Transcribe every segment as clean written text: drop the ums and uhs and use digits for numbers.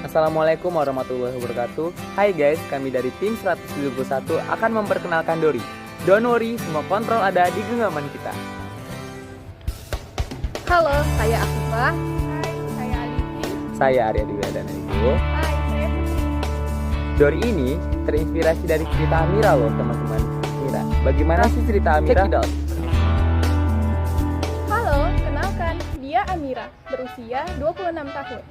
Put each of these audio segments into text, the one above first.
Assalamualaikum warahmatullahi wabarakatuh. Hai guys, kami dari tim 171 akan memperkenalkan Dori. Don't worry, semua kontrol ada di genggaman kita. Halo, saya Afifah. Hai, saya Alifi. Saya Arya Dwiadana Ibu. Hai, saya Putri. Dori ini terinspirasi dari cerita Amira loh teman-teman. Amira, bagaimana sih cerita Amira? Check it out. Halo, kenalkan, dia Amira, berusia 26 tahun.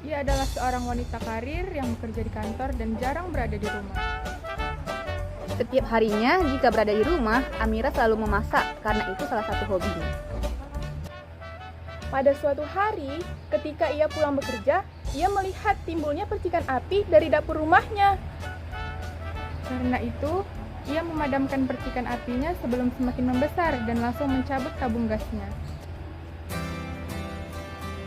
Ia adalah seorang wanita karir yang bekerja di kantor dan jarang berada di rumah. Setiap harinya jika berada di rumah, Amira selalu memasak karena itu salah satu hobinya. Pada suatu hari, ketika ia pulang bekerja, ia melihat timbulnya percikan api dari dapur rumahnya. Karena itu, ia memadamkan percikan apinya sebelum semakin membesar dan langsung mencabut tabung gasnya.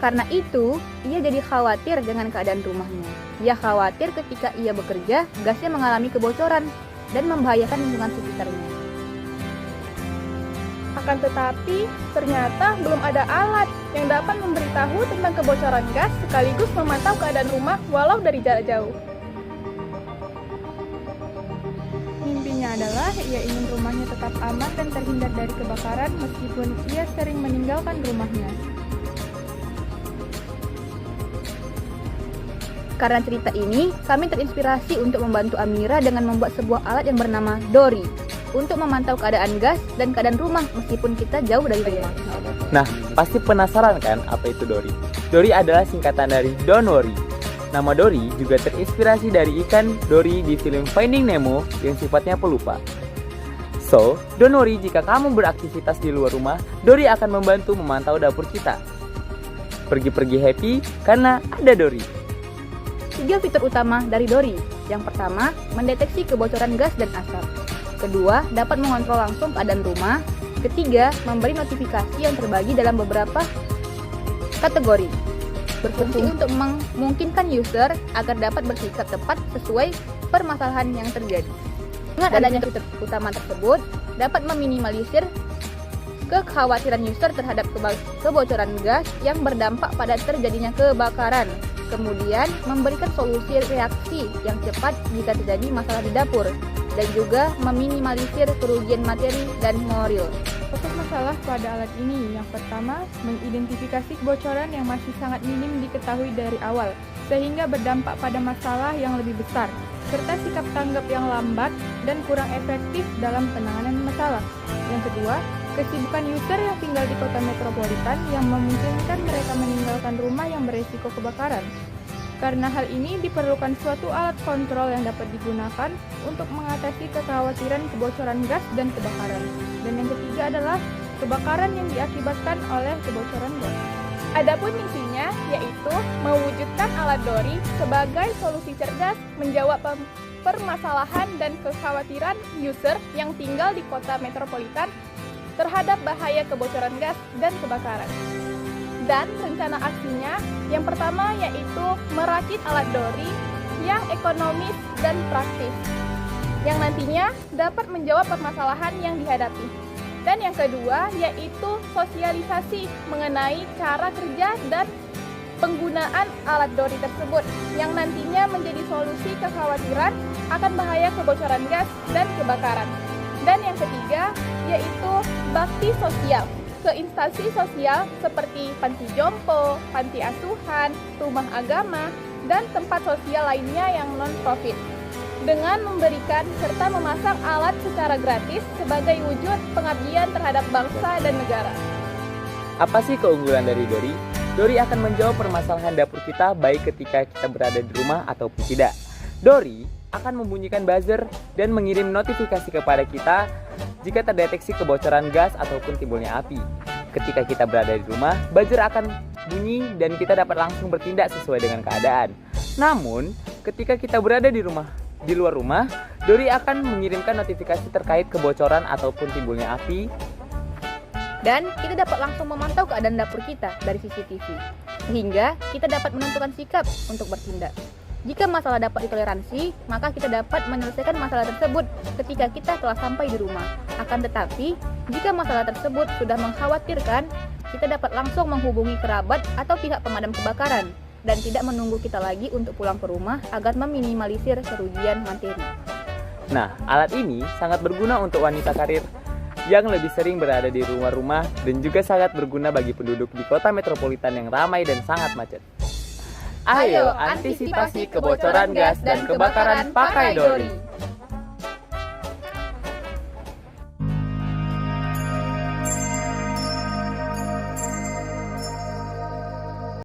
Karena itu, ia jadi khawatir dengan keadaan rumahnya. Ia khawatir ketika ia bekerja, gasnya mengalami kebocoran dan membahayakan lingkungan sekitarnya. Akan tetapi, ternyata belum ada alat yang dapat memberitahu tentang kebocoran gas sekaligus memantau keadaan rumah walau dari jarak jauh. Mimpinya adalah ia ingin rumahnya tetap aman dan terhindar dari kebakaran meskipun ia sering meninggalkan rumahnya. Karena cerita ini, kami terinspirasi untuk membantu Amira dengan membuat sebuah alat yang bernama Dori untuk memantau keadaan gas dan keadaan rumah meskipun kita jauh dari rumah. Nah, pasti penasaran kan apa itu Dori? Dori adalah singkatan dari Don't Worry. Nama Dori juga terinspirasi dari ikan Dory di film Finding Nemo yang sifatnya pelupa. So, don't worry jika kamu beraktivitas di luar rumah, Dori akan membantu memantau dapur kita. Pergi-pergi happy karena ada Dori. 3 fitur utama dari Dori. Yang pertama, mendeteksi kebocoran gas dan asap. Kedua, dapat mengontrol langsung keadaan rumah. Ketiga, memberi notifikasi yang terbagi dalam beberapa kategori. Berfungsi untuk memungkinkan user agar dapat bersikap tepat sesuai permasalahan yang terjadi. Dengan adanya fitur utama tersebut, dapat meminimalisir kekhawatiran user terhadap kebocoran gas yang berdampak pada terjadinya kebakaran. Kemudian, memberikan solusi reaksi yang cepat jika terjadi masalah di dapur, dan juga meminimalisir kerugian materi dan moral. Fokus masalah pada alat ini, yang pertama, mengidentifikasi kebocoran yang masih sangat minim diketahui dari awal, sehingga berdampak pada masalah yang lebih besar, serta sikap tanggap yang lambat dan kurang efektif dalam penanganan masalah. Yang kedua, kesibukan user yang tinggal di kota metropolitan yang memungkinkan mereka meninggalkan rumah yang beresiko kebakaran. Karena hal ini diperlukan suatu alat kontrol yang dapat digunakan untuk mengatasi kekhawatiran kebocoran gas dan kebakaran. Dan yang ketiga adalah kebakaran yang diakibatkan oleh kebocoran gas. Adapun misinya yaitu mewujudkan alat Dori sebagai solusi cerdas menjawab permasalahan dan kekhawatiran user yang tinggal di kota metropolitan terhadap bahaya kebocoran gas dan kebakaran. Dan rencana aksinya yang pertama yaitu merakit alat Dori yang ekonomis dan praktis, yang nantinya dapat menjawab permasalahan yang dihadapi. Dan yang kedua yaitu sosialisasi mengenai cara kerja dan penggunaan alat Dori tersebut, yang nantinya menjadi solusi kekhawatiran akan bahaya kebocoran gas dan kebakaran. Dan yang ketiga yaitu bakti sosial ke instansi sosial seperti panti jompo, panti asuhan, rumah agama, dan tempat sosial lainnya yang non-profit, dengan memberikan serta memasang alat secara gratis sebagai wujud pengabdian terhadap bangsa dan negara. Apa sih keunggulan dari Dori? Dori akan menjawab permasalahan dapur kita baik ketika kita berada di rumah ataupun tidak. Dori akan membunyikan buzzer dan mengirim notifikasi kepada kita jika terdeteksi kebocoran gas ataupun timbulnya api. Ketika kita berada di rumah, buzzer akan bunyi dan kita dapat langsung bertindak sesuai dengan keadaan. Namun, ketika kita berada di luar rumah, Dori akan mengirimkan notifikasi terkait kebocoran ataupun timbulnya api. Dan kita dapat langsung memantau keadaan dapur kita dari CCTV, sehingga kita dapat menentukan sikap untuk bertindak. Jika masalah dapat ditoleransi, maka kita dapat menyelesaikan masalah tersebut ketika kita telah sampai di rumah. Akan tetapi, jika masalah tersebut sudah mengkhawatirkan, kita dapat langsung menghubungi kerabat atau pihak pemadam kebakaran. dan tidak menunggu kita lagi untuk pulang ke rumah agar meminimalisir kerugian materi. Nah, alat ini sangat berguna untuk wanita karir yang lebih sering berada di rumah-rumah dan juga sangat berguna bagi penduduk di kota metropolitan yang ramai dan sangat macet. Ayo, antisipasi kebocoran gas dan kebakaran pakai Dori.